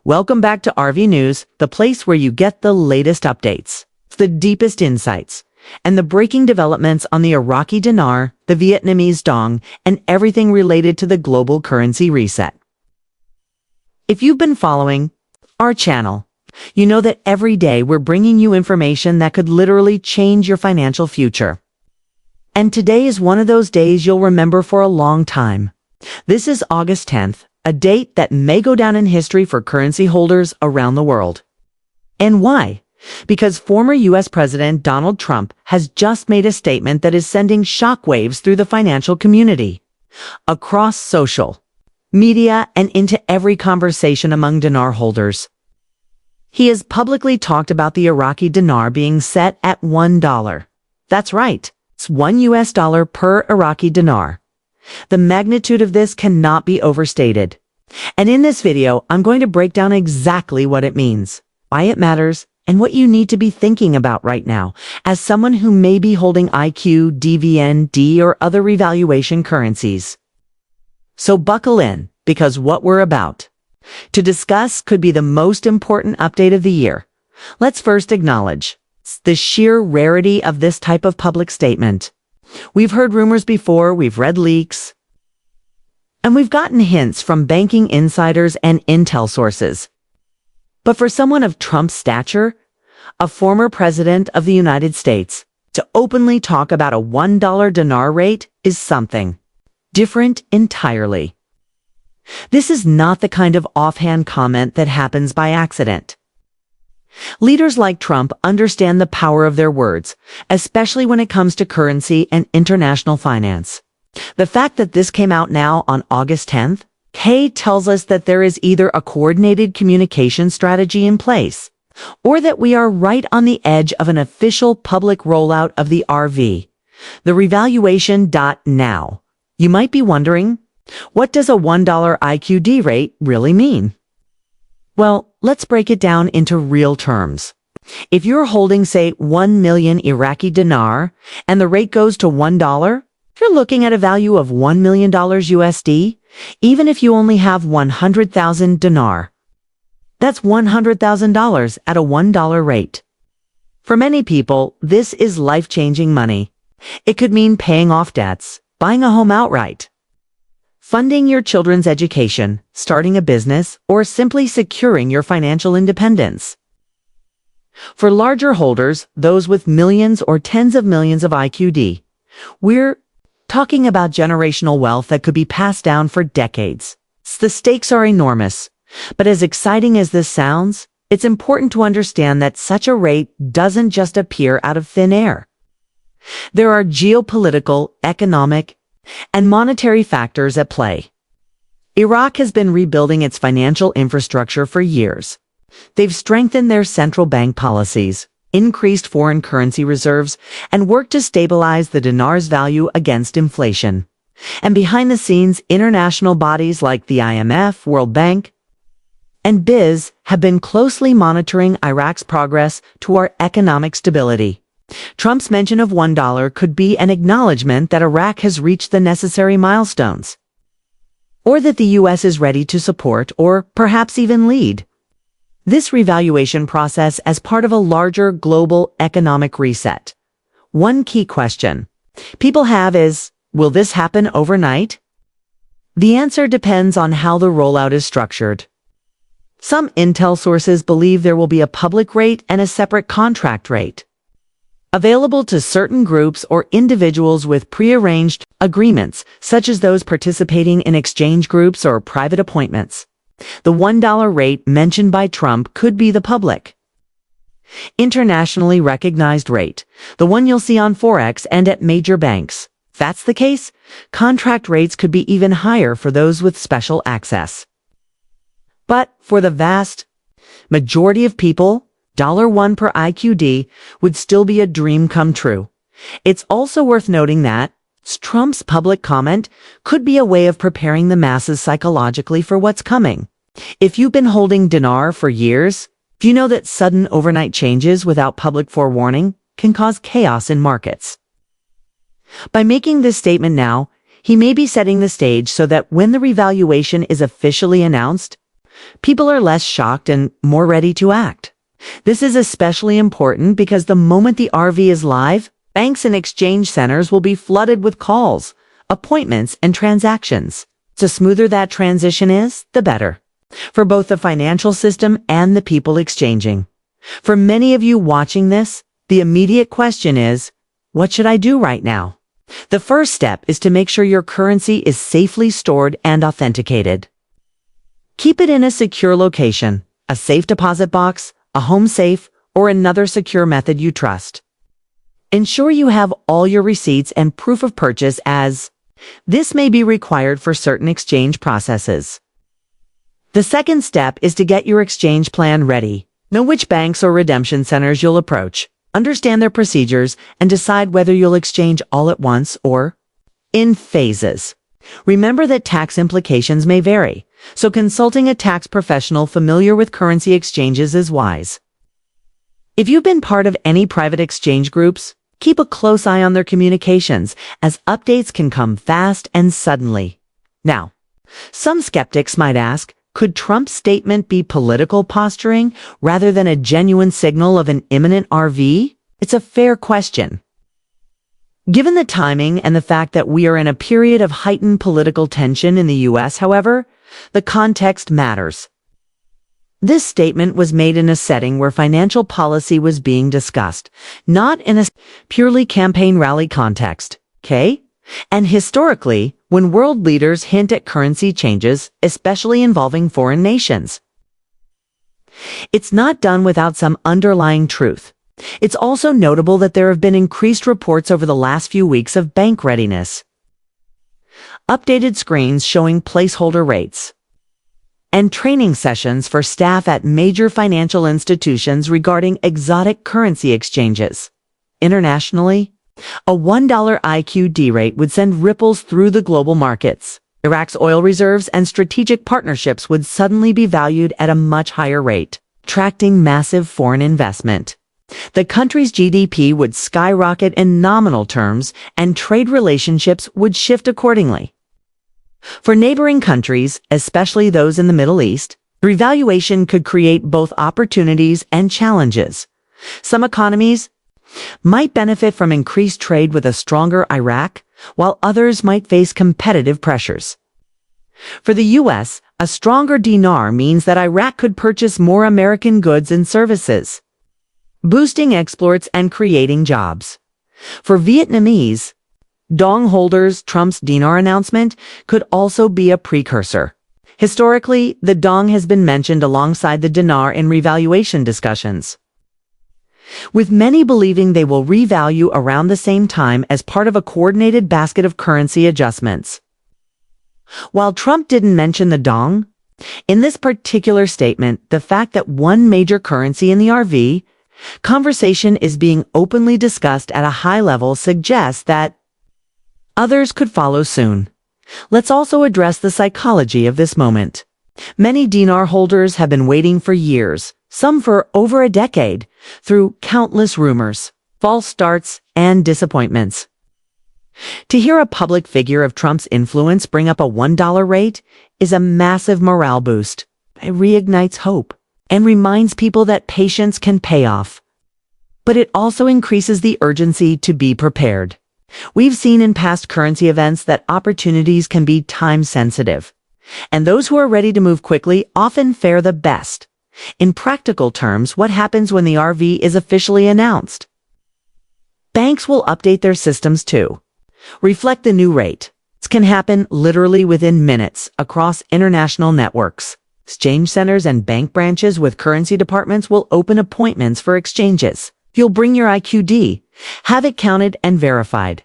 Welcome back to RV News, the place where you get the latest updates, the deepest insights, and the breaking developments on the Iraqi Dinar, the Vietnamese Dong, and everything related to the global currency reset. If you've been following our channel, you know that every day we're bringing you information that could literally change your financial future. And today is one of those days you'll remember for a long time. This is August 10th, a date that may go down in history for currency holders around the world. And why? Because former U.S. President Donald Trump has just made a statement that is sending shockwaves through the financial community, across social media, and into every conversation among dinar holders. He has publicly talked about the Iraqi dinar being set at $1. That's right, it's $1 US per Iraqi dinar. The magnitude of this cannot be overstated. And in this video, I'm going to break down exactly what it means, why it matters, and what you need to be thinking about right now as someone who may be holding IQD VND or other revaluation currencies. So buckle in, because what we're about to discuss could be the most important update of the year. Let's first acknowledge the sheer rarity of this type of public statement. We've heard rumors before, we've read leaks, and we've gotten hints from banking insiders and intel sources. But for someone of Trump's stature, a former president of the United States, to openly talk about a $1 dinar rate is something different entirely. This is not the kind of offhand comment that happens by accident. Leaders like Trump understand the power of their words, especially when it comes to currency and international finance. The fact that this came out now on August 10th, tells us that there is either a coordinated communication strategy in place, or that we are right on the edge of an official public rollout of the RV, the revaluation. Now, you might be wondering, what does a $1 IQD rate really mean? Well, let's break it down into real terms. If you're holding, say, 1 million Iraqi dinar, and the rate goes to $1, you're looking at a value of $1 million USD, even if you only have 100,000 dinar. That's $100,000 at a $1 rate. For many people, this is life-changing money. It could mean paying off debts, buying a home outright, funding your children's education, starting a business, or simply securing your financial independence. For larger holders, those with millions or tens of millions of IQD, we're talking about generational wealth that could be passed down for decades. The stakes are enormous, but as exciting as this sounds, it's important to understand that such a rate doesn't just appear out of thin air. There are geopolitical, economic, and monetary factors at play. Iraq has been rebuilding its financial infrastructure for years. They've strengthened their central bank policies, increased foreign currency reserves, and worked to stabilize the dinar's value against inflation. And behind the scenes, international bodies like the IMF, World Bank, and BIS have been closely monitoring Iraq's progress toward economic stability. Trump's mention of $1 could be an acknowledgement that Iraq has reached the necessary milestones, or that the U.S. is ready to support or perhaps even lead this revaluation process as part of a larger global economic reset. One key question people have is, will this happen overnight? The answer depends on how the rollout is structured. Some intel sources believe there will be a public rate and a separate contract rate, available to certain groups or individuals with prearranged agreements, such as those participating in exchange groups or private appointments. The $1 rate mentioned by Trump could be the public, internationally recognized rate, the one you'll see on Forex and at major banks. If that's the case, contract rates could be even higher for those with special access. But for the vast majority of people, $1 per IQD would still be a dream come true. It's also worth noting that Trump's public comment could be a way of preparing the masses psychologically for what's coming. If you've been holding dinar for years, you know that sudden overnight changes without public forewarning can cause chaos in markets. By making this statement now, he may be setting the stage so that when the revaluation is officially announced, People are less shocked and more ready to act. This is especially important because the moment the RV is live, banks and exchange centers will be flooded with calls, appointments, and transactions. The smoother that transition is, the better, for both the financial system and the people exchanging. For many of you watching this, the immediate question is, what should I do right now? The first step is to make sure your currency is safely stored and authenticated. Keep it in a secure location, a safe deposit box, a home safe, or another secure method you trust. Ensure you have all your receipts and proof of purchase, as this may be required for certain exchange processes. The second step is to get your exchange plan ready. Know which banks or redemption centers you'll approach, understand their procedures, and decide whether you'll exchange all at once or in phases. Remember that tax implications may vary, so consulting a tax professional familiar with currency exchanges is wise. If you've been part of any private exchange groups, keep a close eye on their communications, as updates can come fast and suddenly. Now, some skeptics might ask, could Trump's statement be political posturing rather than a genuine signal of an imminent RV? It's a fair question. Given the timing and the fact that we are in a period of heightened political tension in the U.S., however, the context matters. This statement was made in a setting where financial policy was being discussed, not in a purely campaign rally context, okay? And historically, when world leaders hint at currency changes, especially involving foreign nations, it's not done without some underlying truth. It's also notable that there have been increased reports over the last few weeks of bank readiness, updated screens showing placeholder rates, and training sessions for staff at major financial institutions regarding exotic currency exchanges. Internationally, a $1 IQD rate would send ripples through the global markets. Iraq's oil reserves and strategic partnerships would suddenly be valued at a much higher rate, attracting massive foreign investment. The country's GDP would skyrocket in nominal terms, and trade relationships would shift accordingly. For neighboring countries, especially those in the Middle East, revaluation could create both opportunities and challenges. Some economies might benefit from increased trade with a stronger Iraq, while others might face competitive pressures. For the U.S., a stronger dinar means that Iraq could purchase more American goods and services, boosting exports and creating jobs. For Vietnamese Dong holders, Trump's dinar announcement could also be a precursor. Historically, the Dong has been mentioned alongside the dinar in revaluation discussions, with many believing they will revalue around the same time as part of a coordinated basket of currency adjustments. While Trump didn't mention the Dong, in this particular statement, the fact that one major currency in the RV conversation is being openly discussed at a high level suggests that others could follow soon. Let's also address the psychology of this moment. Many dinar holders have been waiting for years, some for over a decade, through countless rumors, false starts, and disappointments. To hear a public figure of Trump's influence bring up a $1 rate is a massive morale boost. It reignites hope and reminds people that patience can pay off. But it also increases the urgency to be prepared. We've seen in past currency events that opportunities can be time-sensitive, and those who are ready to move quickly often fare the best. In practical terms, what happens when the RV is officially announced? Banks will update their systems too. Reflect the new rate. This can happen literally within minutes across international networks. Exchange centers and bank branches with currency departments will open appointments for exchanges. You'll bring your IQD, have it counted and verified,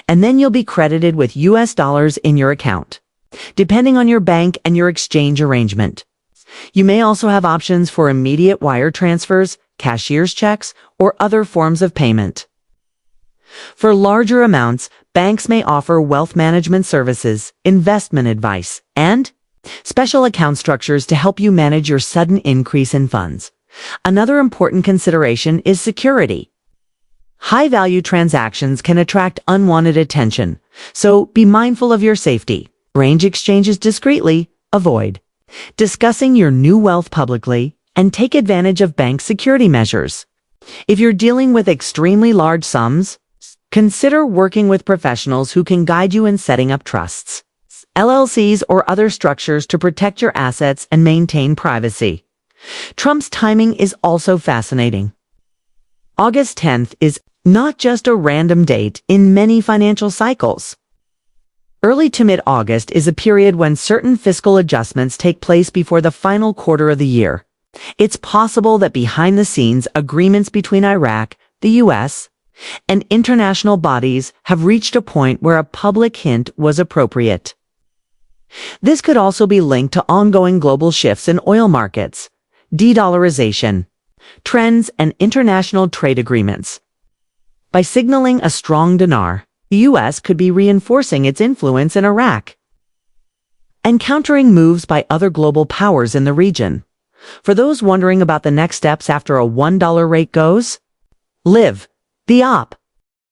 and then you'll be credited with US dollars in your account, depending on your bank and your exchange arrangement. You may also have options for immediate wire transfers, cashier's checks, or other forms of payment. For larger amounts, banks may offer wealth management services, investment advice, and special account structures to help you manage your sudden increase in funds. Another important consideration is security. High-value transactions can attract unwanted attention, so be mindful of your safety. Arrange exchanges discreetly. Avoid discussing your new wealth publicly, and take advantage of bank security measures. If you're dealing with extremely large sums, consider working with professionals who can guide you in setting up trusts, LLCs, or other structures to protect your assets and maintain privacy. Trump's timing is also fascinating. August 10th is not just a random date in many financial cycles. Early to mid-August is a period when certain fiscal adjustments take place before the final quarter of the year. It's possible that behind the scenes, agreements between Iraq, the U.S., and international bodies have reached a point where a public hint was appropriate. This could also be linked to ongoing global shifts in oil markets, de-dollarization, trends, and international trade agreements. By signaling a strong dinar, the U.S. could be reinforcing its influence in Iraq and countering moves by other global powers in the region. For those wondering about the next steps after a $1 rate goes, live the op.